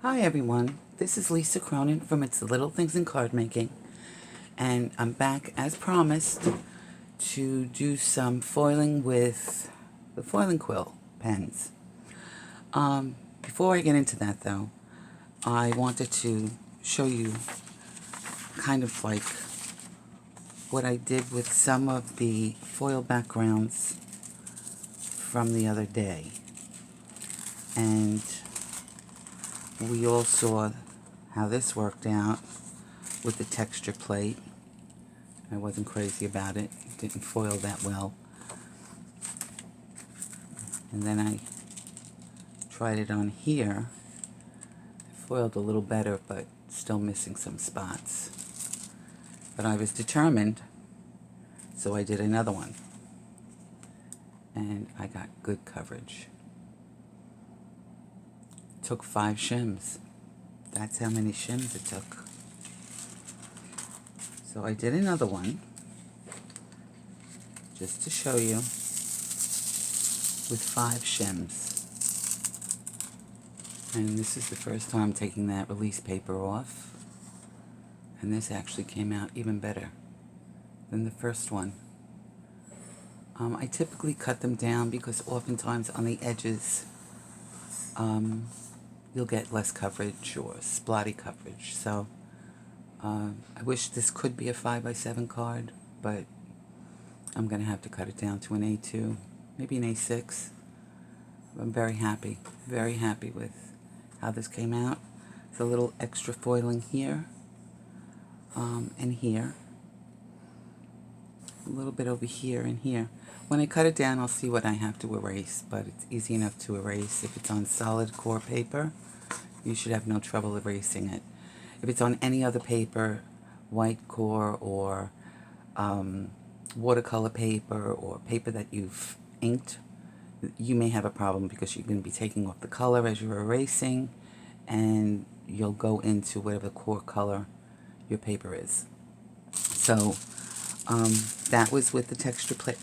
Hi everyone, this is Lisa Cronin from It's the Little Things in Card Making, and I'm back as promised to do some foiling with the foiling quill pens. Before I get into that though, I wanted to show you kind of like what I did with some of the foil backgrounds from the other day. And we all saw how this worked out with the texture plate. I wasn't crazy about it. It didn't foil that well. And then I tried it on here. It foiled a little better, but still missing some spots. But I was determined, so I did another one. And I got good coverage. It took 5 shims. That's how many shims it took. So I did another one, just to show you, with 5 shims. And this is the first time taking that release paper off. And this actually came out even better than the first one. I typically cut them down because oftentimes on the edges you'll get less coverage or splotty coverage. So I wish this could be a 5x7 card, but I'm going to have to cut it down to an A2, maybe an A6. I'm very happy with how this came out. It's a little extra foiling here and here. A little bit over here and here. When I cut it down, I'll see what I have to erase, but it's easy enough to erase. If it's on solid core paper, you should have no trouble erasing it. If it's on any other paper, white core or watercolor paper or paper that you've inked, you may have a problem because you're going to be taking off the color as you're erasing, and you'll go into whatever core color your paper is. So that was with the texture plate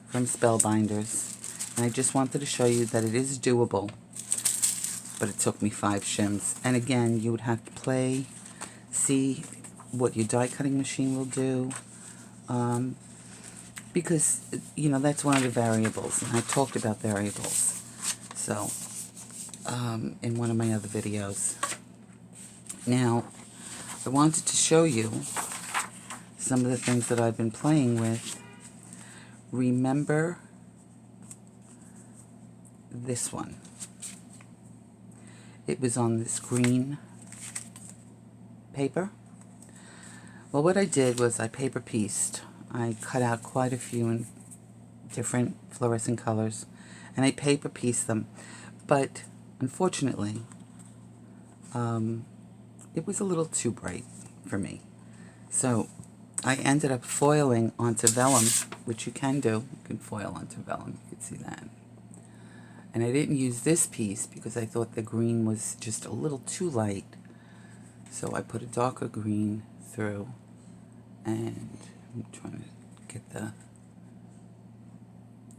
from Spellbinders, and I just wanted to show you that it is doable, but it took me 5 shims. And again, you would have to play, see what your die cutting machine will do, because that's one of the variables, and I talked about variables so in one of my other videos. Now I wanted to show you some of the things that I've been playing with. Remember this one? It was on this green paper. Well, what I did was I paper pieced. I cut out quite a few in different fluorescent colors, and I paper pieced them. But unfortunately, it was a little too bright for me. So I ended up foiling onto vellum, which you can do. You can foil onto vellum. You can see that. And I didn't use this piece because I thought the green was just a little too light. So I put a darker green through, and I'm trying to get the...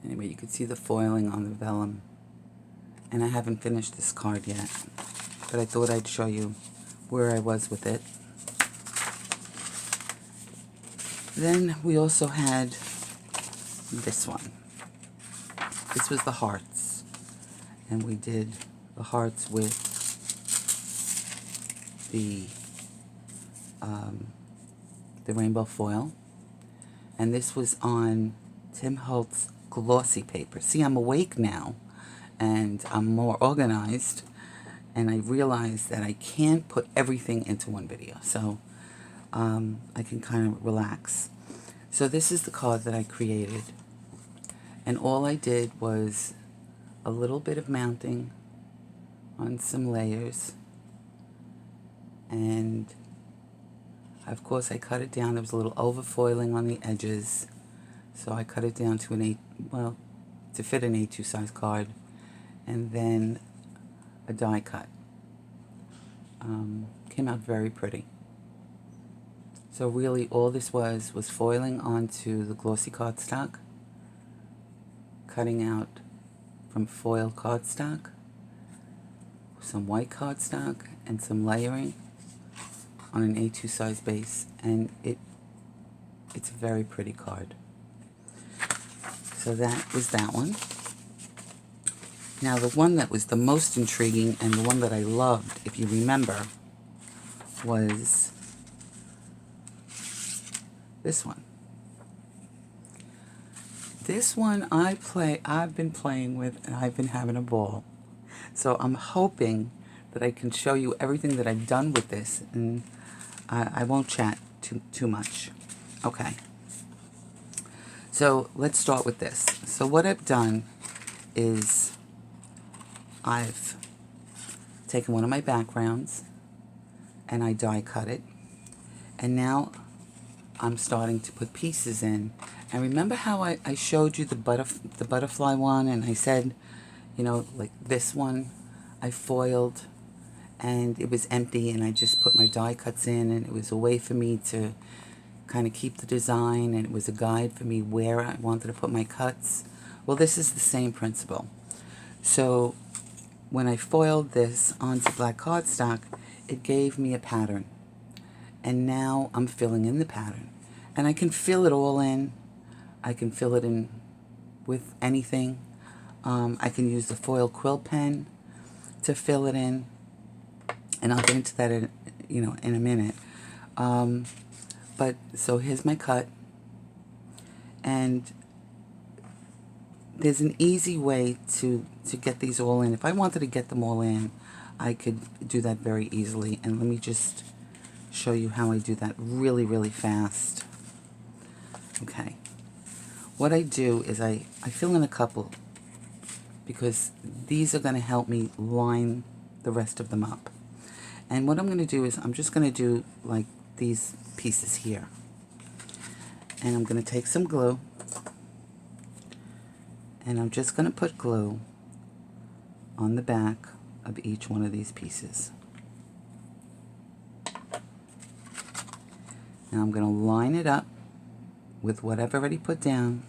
Anyway, you can see the foiling on the vellum. And I haven't finished this card yet, but I thought I'd show you where I was with it. Then we also had this one. This was the hearts, and we did the hearts with the rainbow foil, and this was on Tim Holtz glossy paper. See, I'm awake now, and I'm more organized, and I realized that I can't put everything into one video, so I can kind of relax. So this is the card that I created, and all I did was a little bit of mounting on some layers, and of course I cut it down. There was a little overfoiling on the edges, so I cut it down to to fit an A2 size card, and then a die cut. Came out very pretty. So really all this was foiling onto the glossy cardstock, cutting out from foil cardstock, some white cardstock and some layering on an A2 size base, and it's a very pretty card. So that was that one. Now the one that was the most intriguing and the one that I loved, if you remember, was this one. This one I've been playing with, and I've been having a ball. So I'm hoping that I can show you everything that I've done with this, and I won't chat too much. Okay. So let's start with this. So what I've done is I've taken one of my backgrounds and I die cut it, and now I'm starting to put pieces in. And remember how I showed you the butterfly one, and I said, you know, like this one I foiled and it was empty, and I just put my die cuts in, and it was a way for me to kind of keep the design, and it was a guide for me where I wanted to put my cuts. Well, this is the same principle. So when I foiled this onto black cardstock, it gave me a pattern, and now I'm filling in the pattern, and I can fill it all in. I can fill it in with anything. I can use the foil quill pen to fill it in, and I'll get into that in a minute. But so here's my cut, and there's an easy way to get these all in. If I wanted to get them all in, I could do that very easily. And let me just show you how I do that really, really fast. Okay. What I do is I fill in a couple, because these are going to help me line the rest of them up. And what I'm going to do is I'm just going to do like these pieces here. And I'm going to take some glue, and I'm just going to put glue on the back of each one of these pieces. Now I'm going to line it up with what I've already put down.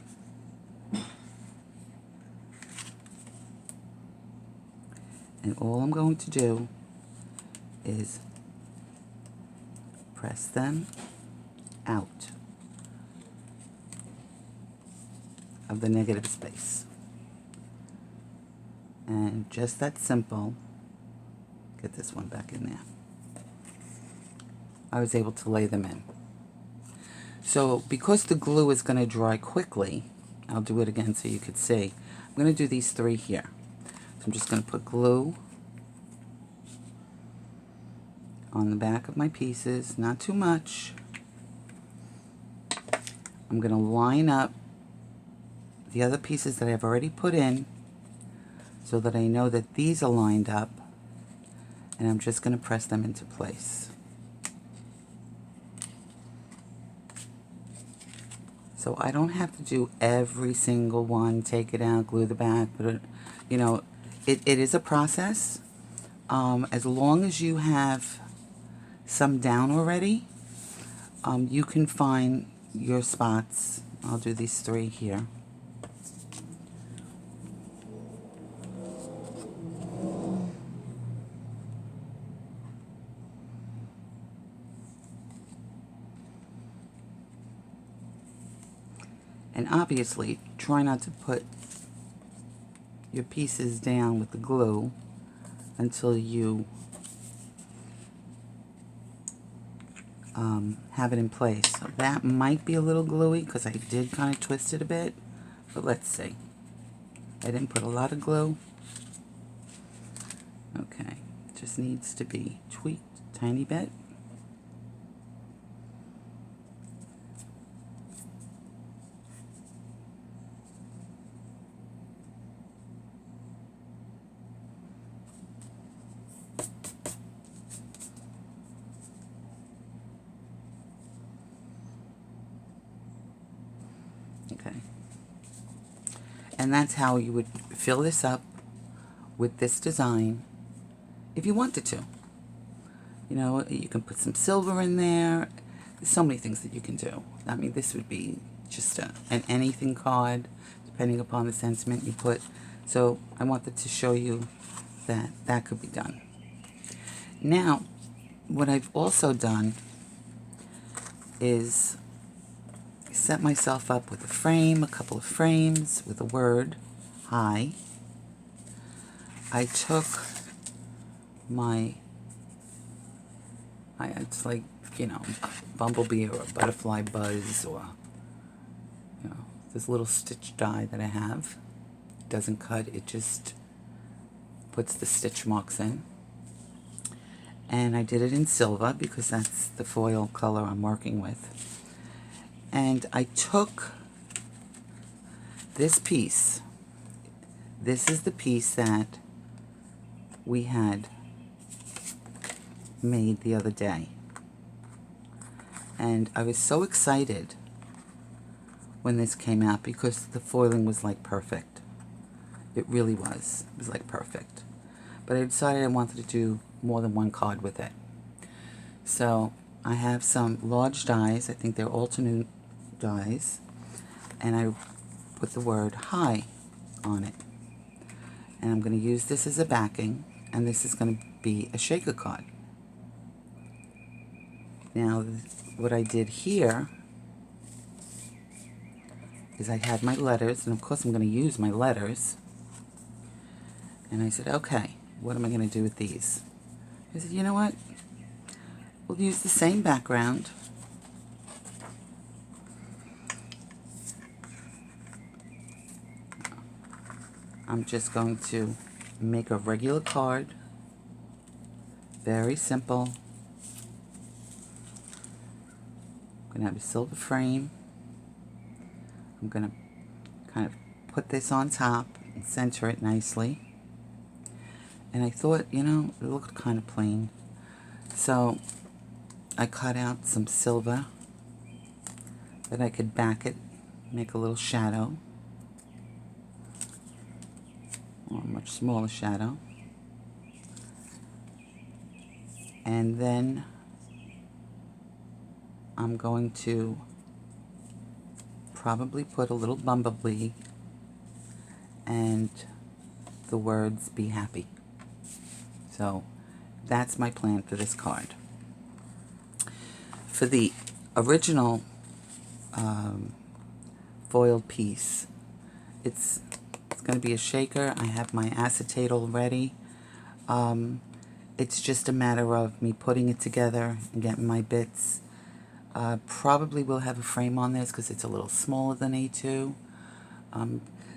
And all I'm going to do is press them out of the negative space. And just that simple. Get this one back in there. I was able to lay them in. So because the glue is going to dry quickly, I'll do it again so you could see. I'm going to do these three here. So I'm just going to put glue on the back of my pieces, not too much. I'm going to line up the other pieces that I've already put in so that I know that these are lined up, and I'm just going to press them into place. So I don't have to do every single one, take it out, glue the back, but it is a process. As long as you have some down already, you can find your spots. I'll do these three here. And obviously, try not to put your pieces down with the glue until you have it in place. So that might be a little gluey because I did kind of twist it a bit, but let's see. I didn't put a lot of glue. Okay, just needs to be tweaked a tiny bit. Okay. And that's how you would fill this up with this design if you wanted to. You know, you can put some silver in there. There's so many things that you can do. I mean, this would be just an anything card, depending upon the sentiment you put. So I wanted to show you that that could be done. Now, what I've also done is set myself up with a frame, a couple of frames with the word hi. I took my, it's like, bumblebee or a butterfly buzz, or, this little stitch die that I have. It doesn't cut, it just puts the stitch marks in. And I did it in silver because that's the foil color I'm working with. And I took this piece. This is the piece that we had made the other day. And I was so excited when this came out because the foiling was like perfect. It really was. It was like perfect. But I decided I wanted to do more than one card with it. So I have some large dies. I think they're alternate dies. And I put the word hi on it. And I'm going to use this as a backing. And this is going to be a shaker card. Now, what I did here is I had my letters. And of course I'm going to use my letters. And I said, okay, what am I going to do with these? I said, you know what? We'll use the same background. I'm just going to make a regular card. Very simple. I'm going to have a silver frame. I'm going to kind of put this on top and center it nicely. And I thought, it looked kind of plain. So I cut out some silver that I could back it, make a little shadow. Or a much smaller shadow. And then I'm going to probably put a little bumblebee and the words be happy. So that's my plan for this card. For the original foiled piece, it's going to be a shaker. I have my acetate already. It's just a matter of me putting it together and getting my bits. Probably will have a frame on this because it's a little smaller than A2.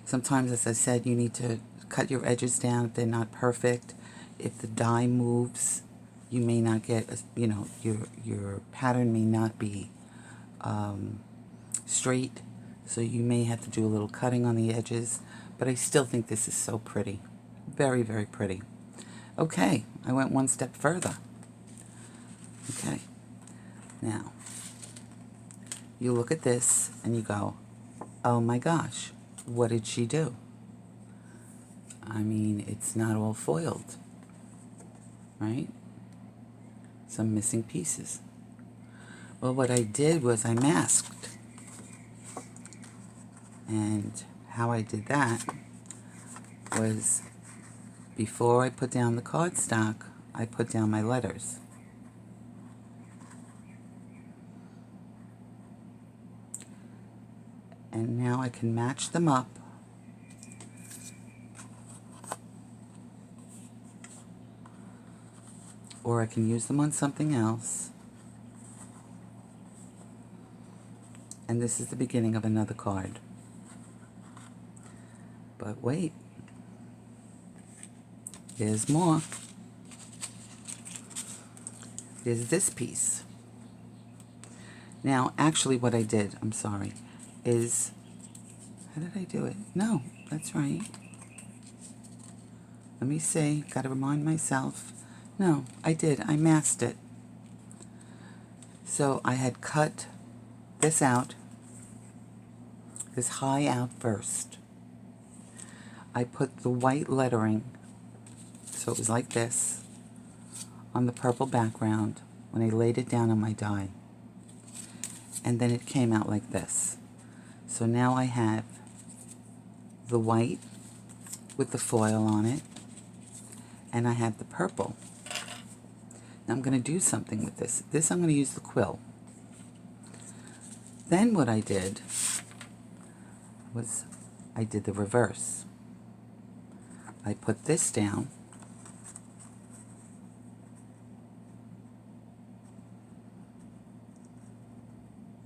Sometimes, as I said, you need to cut your edges down if they're not perfect. If the die moves, you may not get, your pattern may not be straight. So you may have to do a little cutting on the edges. But I still think this is so pretty. Very, very pretty. Okay, I went one step further. Okay, now, you look at this and you go, oh my gosh, what did she do? I mean, it's not all foiled, right? Some missing pieces. Well, what I did was I masked. And how I did that was, before I put down the cardstock, I put down my letters. And now I can match them up. Or I can use them on something else. And this is the beginning of another card. But wait. There's more. There's this piece. Now, actually what I did, I'm sorry, is, how did I do it? No, that's right. Let me see, gotta remind myself. No, I did, I masked it. So I had cut this out, this high out first. I put the white lettering, so it was like this, on the purple background when I laid it down on my die. And then it came out like this. So now I have the white with the foil on it, and I have the purple. Now I'm going to do something with this. This I'm going to use the quill. Then what I did was I did the reverse. I put this down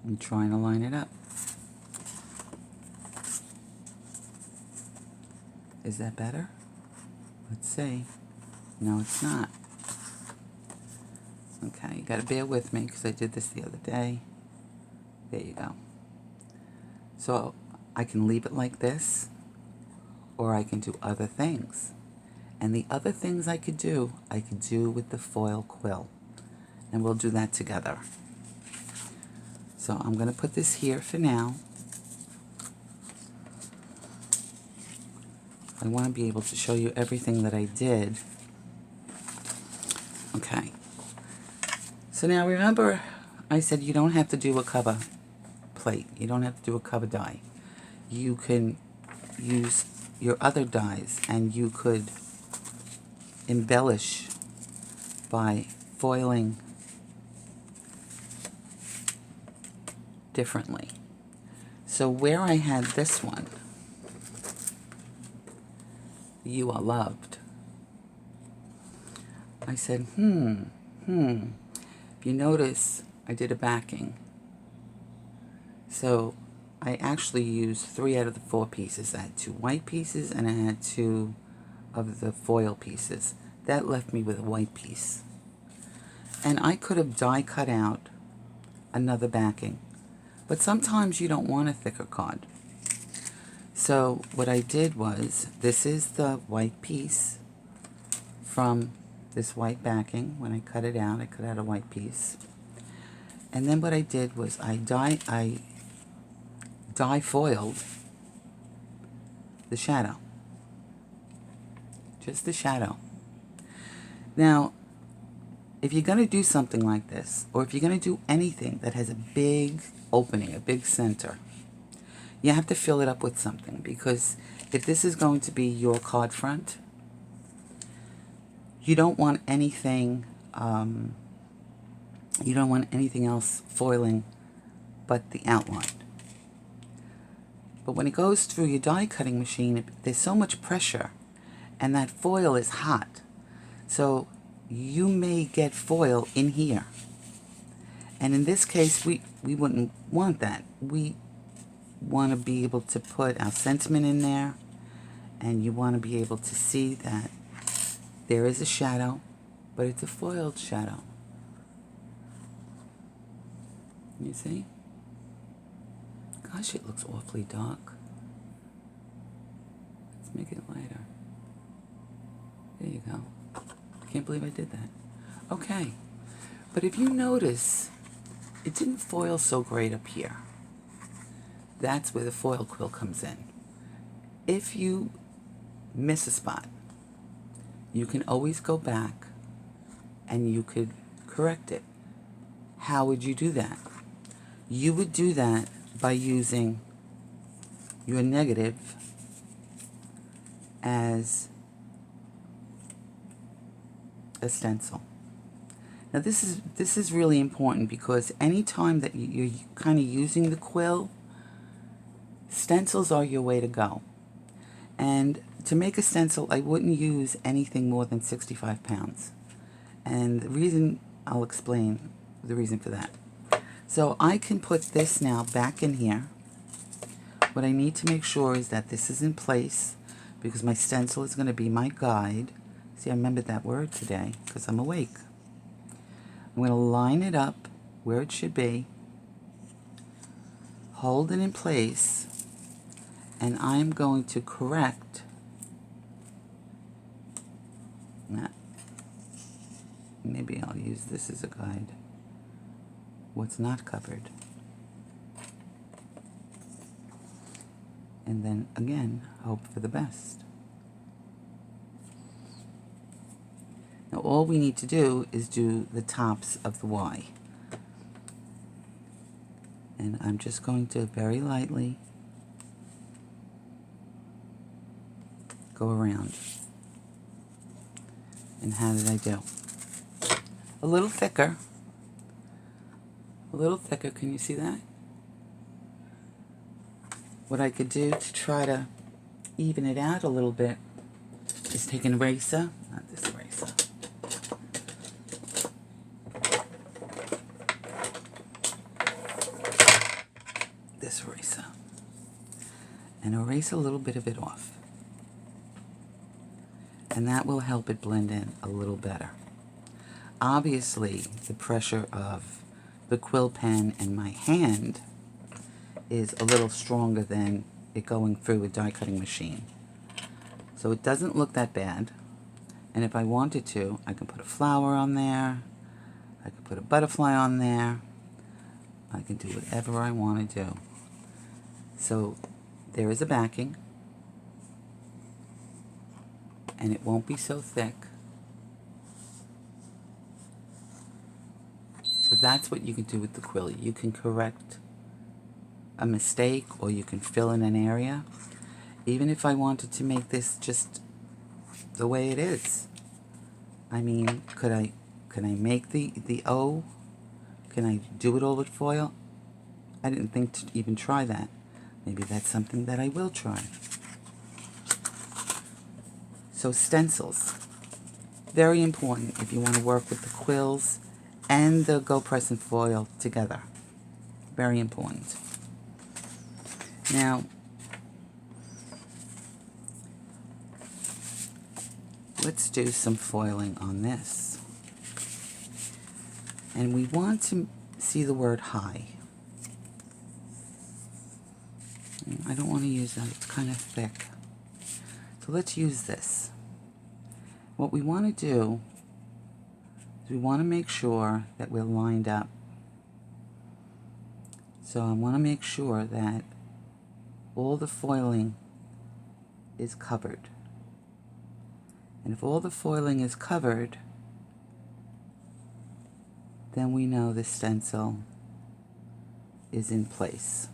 and trying to line it up. Is that better? Let's see. No, it's not. Okay, you gotta bear with me because I did this the other day. There you go. So I can leave it like this, or I can do other things. And the other things I could do with the foil quill. And we'll do that together. So I'm gonna put this here for now. I want to be able to show you everything that I did. Okay. So now remember, I said you don't have to do a cover plate. You don't have to do a cover die. You can use your other dies and you could embellish by foiling differently. So where I had this one, You Are Loved, I said, If you notice, I did a backing. So I actually used 3 out of the 4 pieces. I had 2 white pieces and I had 2 of the foil pieces. That left me with a white piece. And I could have die cut out another backing. But sometimes you don't want a thicker card. So what I did was, this is the white piece from this white backing. When I cut it out, I cut out a white piece. And then what I did was I die foiled the shadow. Just the shadow. Now, if you're going to do something like this, or if you're going to do anything that has a big opening, a big center, you have to fill it up with something, because if this is going to be your card front, you don't want anything, else foiling but the outline. But when it goes through your die cutting machine, there's so much pressure and that foil is hot. So you may get foil in here. And in this case, we wouldn't want that. We want to be able to put our sentiment in there, and you want to be able to see that there is a shadow, but it's a foiled shadow. You see? Gosh, it looks awfully dark. Let's make it lighter. There you go. I can't believe I did that. Okay. But if you notice, it didn't foil so great up here. That's where the foil quill comes in. If you miss a spot, you can always go back and you could correct it. How would you do that? You would do that by using your negative as a stencil. Now this is really important, because anytime that you're kind of using the quill, stencils are your way to go. And to make a stencil, I wouldn't use anything more than 65 pounds. And the reason, I'll explain the reason for that. So I can put this now back in here. What I need to make sure is that this is in place, because my stencil is going to be my guide. See, I remembered that word today because I'm awake. I'm going to line it up where it should be, hold it in place, and I'm going to correct that. Maybe I'll use this as a guide. What's not covered. And then again, hope for the best. Now all we need to do is do the tops of the Y. And I'm just going to very lightly go around. And how did I do? a little thicker. A little thicker, can you see that? What I could do to try to even it out a little bit is take an eraser, not this eraser. This eraser. And erase a little bit of it off. And that will help it blend in a little better. Obviously, the pressure of the quill pen in my hand is a little stronger than it going through a die cutting machine. So it doesn't look that bad. And if I wanted to, I can put a flower on there. I can put a butterfly on there. I can do whatever I want to do. So there is a backing. And it won't be so thick. So that's what you can do with the quill. You can correct a mistake, or you can fill in an area. Even if I wanted to make this just the way it is. I mean, could I make the O? Can I do it all with foil? I didn't think to even try that. Maybe that's something that I will try. So stencils, very important if you want to work with the quills and the Go Press and Foil together. Very important. Now, let's do some foiling on this. And we want to see the word high. I don't want to use that, it's kind of thick. So let's use this. What we want to do is we want to make sure that we're lined up. So I want to make sure that all the foiling is covered. And if all the foiling is covered, then we know the stencil is in place.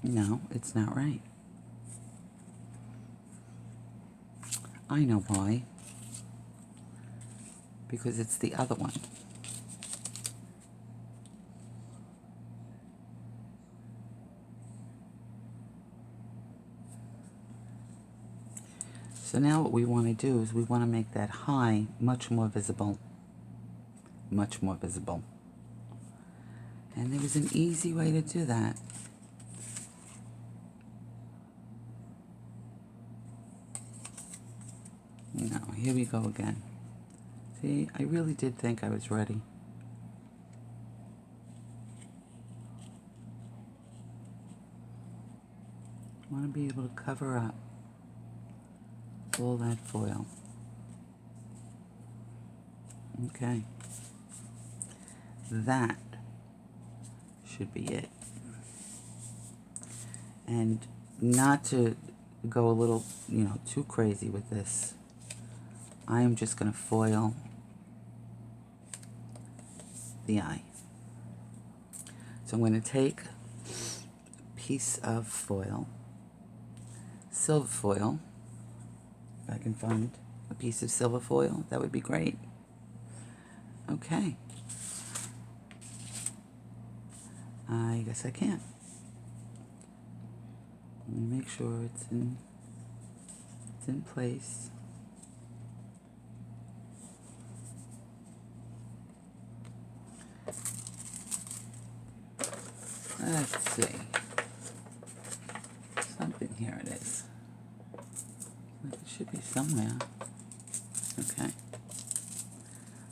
No, it's not right. I know why. Because it's the other one. So now what we want to do is we want to make that high much more visible. Much more visible. And there was an easy way to do that. No, here we go again. See, I really did think I was ready. I want to be able to cover up all that foil. Okay. That should be it. And not to go a little, too crazy with this, I am just going to foil the eye. So I'm going to take a piece of foil, silver foil. If I can find a piece of silver foil, that would be great. Okay. I guess I can't. Let me make sure it's in place. Let's see. Something, here it is. It should be somewhere. Okay.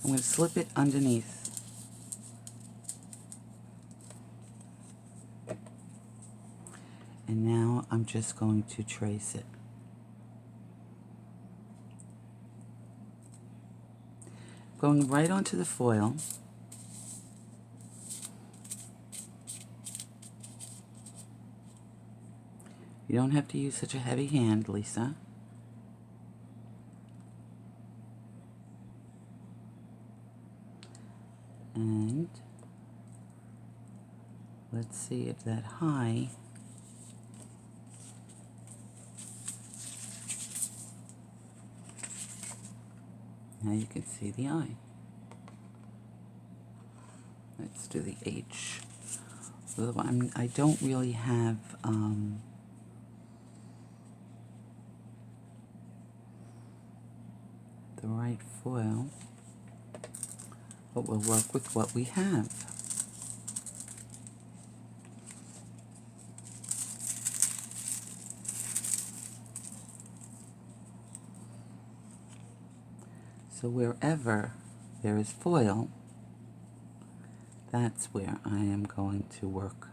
I'm going to slip it underneath. And now I'm just going to trace it. Going right onto the foil. You don't have to use such a heavy hand, Lisa. And let's see if that high now you can see the eye. Let's do the H. I don't really have the right foil, but we'll work with what we have. So wherever there is foil, that's where I am going to work.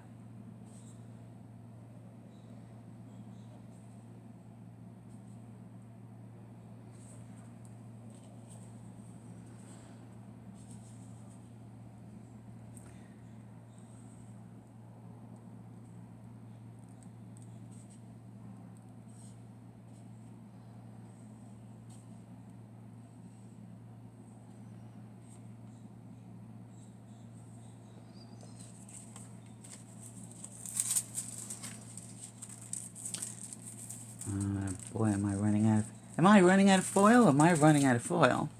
Boy, am I running out of... Am I running out of foil? Am I running out of foil?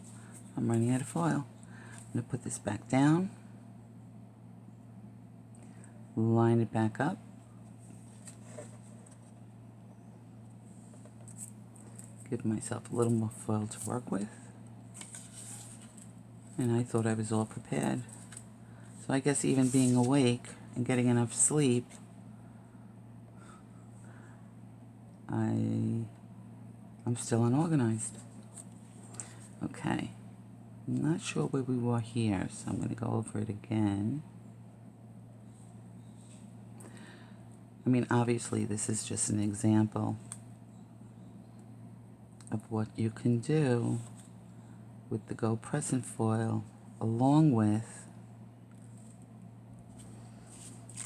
I'm running out of foil. I'm going to put this back down. Line it back up. Give myself a little more foil to work with. And I thought I was all prepared. So I guess even being awake and getting enough sleep, I'm still unorganized. Okay. I'm not sure where we were here, so I'm going to go over it again. I mean, obviously, this is just an example of what you can do with the Go Present foil along with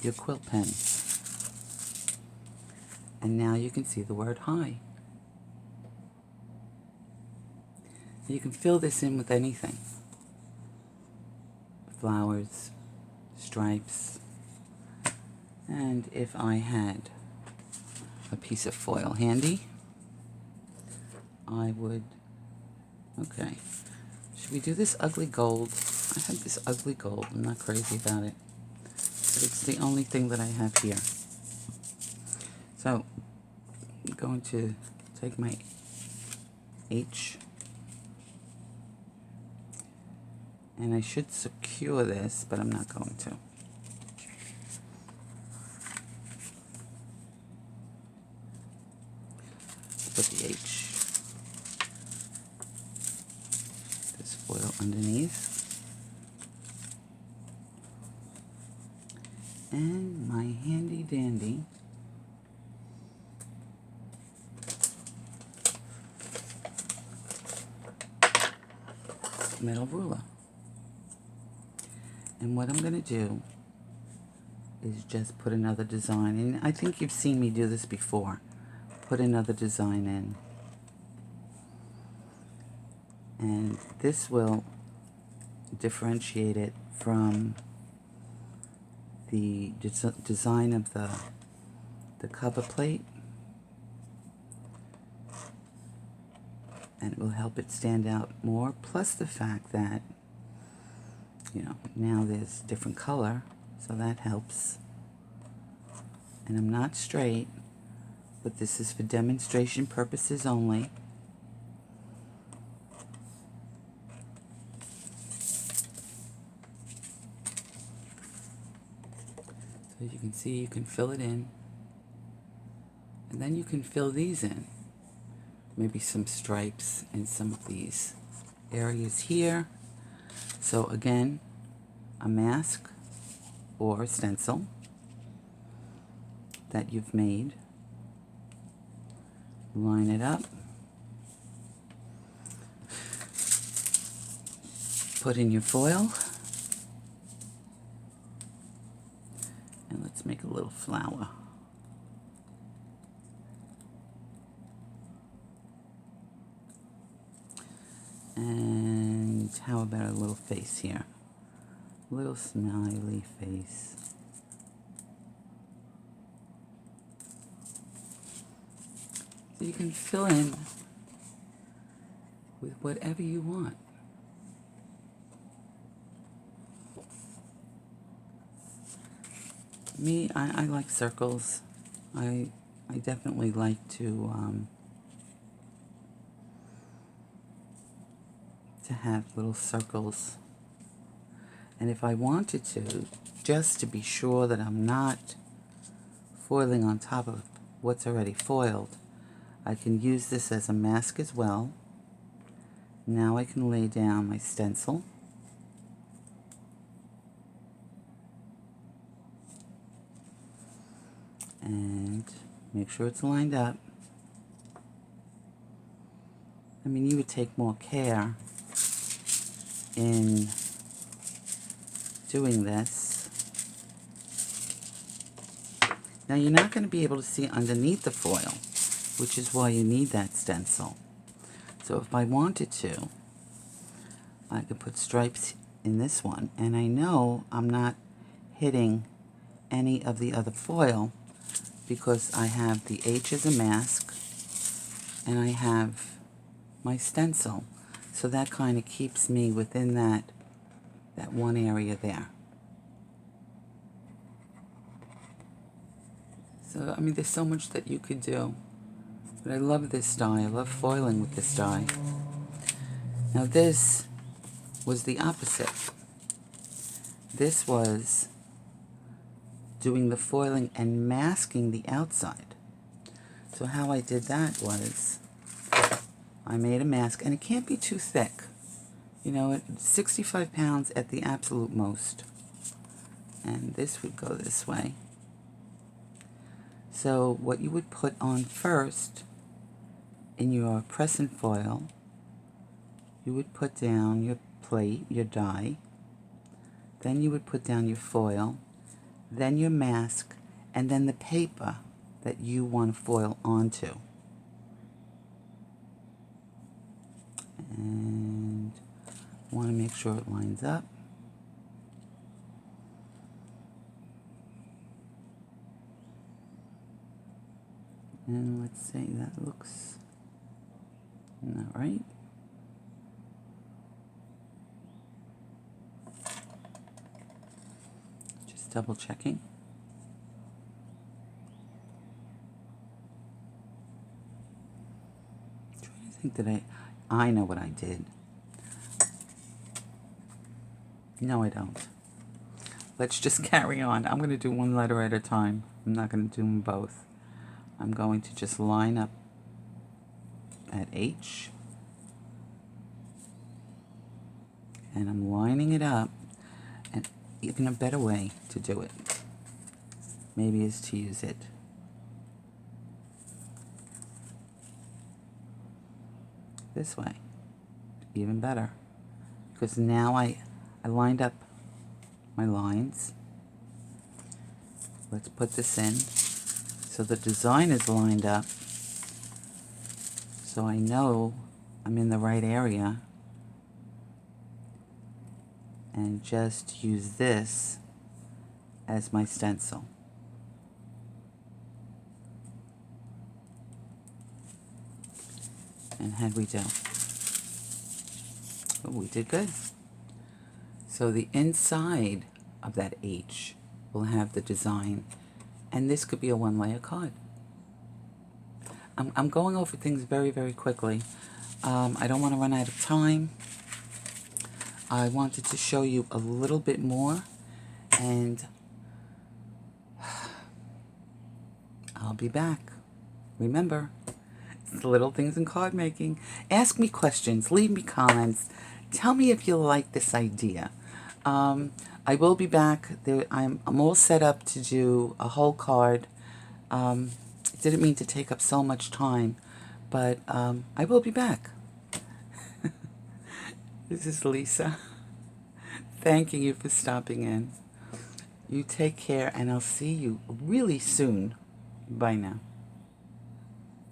your quilt pen. And now you can see the word hi. You can fill this in with anything. Flowers, stripes, and if I had a piece of foil handy, I would, okay, should we do this ugly gold? I have this ugly gold, I'm not crazy about it, but it's the only thing that I have here. So, I'm going to take my H, and I should secure this, but I'm not going to. Put the H, this foil underneath, and my handy dandy metal ruler. And what I'm going to do is just put another design in. I think you've seen me do this before. Put another design in. And this will differentiate it from the design of the cover plate. And it will help it stand out more. Plus the fact that, you know, now there's different color, so that helps. And I'm not straight, but this is for demonstration purposes only. So you can see, you can fill it in, and then you can fill these in. Maybe some stripes in some of these areas here. So again, a mask or a stencil that you've made. Line it up. Put in your foil. And let's make a little flower. And how about a little face here? A little smiley face. So you can fill in with whatever you want. Me, I like circles. I definitely like to have little circles. And if I wanted to, just to be sure that I'm not foiling on top of what's already foiled, I can use this as a mask as well. Now I can lay down my stencil. And make sure it's lined up. I mean, you would take more care in doing this. Now you're not going to be able to see underneath the foil, which is why you need that stencil. So if I wanted to, I could put stripes in this one, and I know I'm not hitting any of the other foil because I have the H as a mask and I have my stencil. So that kind of keeps me within that one area there. So, I mean, there's so much that you could do. But I love this die. I love foiling with this die. Now this was the opposite. This was doing the foiling and masking the outside. So how I did that was I made a mask, and it can't be too thick. You know, 65 pounds at the absolute most. And this would go this way. So what you would put on first in your press and foil, you would put down your plate, your die, then you would put down your foil, then your mask, and then the paper that you want to foil onto. And want to make sure it lines up. And let's say that looks not right. Just double checking. I'm trying to think that I know what I did. No, I don't. Let's just carry on. I'm going to do one letter at a time. I'm not going to do them both. I'm going to just line up at H. And I'm lining it up. And even a better way to do it maybe is to use it this way. Even better. Because now I lined up my lines. Let's put this in. So the design is lined up. So I know I'm in the right area. And just use this as my stencil. And how'd we do? Oh, we did good. So the inside of that H will have the design, and this could be a one-layer card. I'm going over things very, very quickly. I don't want to run out of time. I wanted to show you a little bit more, and I'll be back. Remember, it's the little things in card making. Ask me questions, leave me comments, tell me if you like this idea. I will be back. I'm all set up to do a whole card. It didn't mean to take up so much time, but I will be back. This is Lisa, thanking you for stopping in. You take care, and I'll see you really soon. Bye now.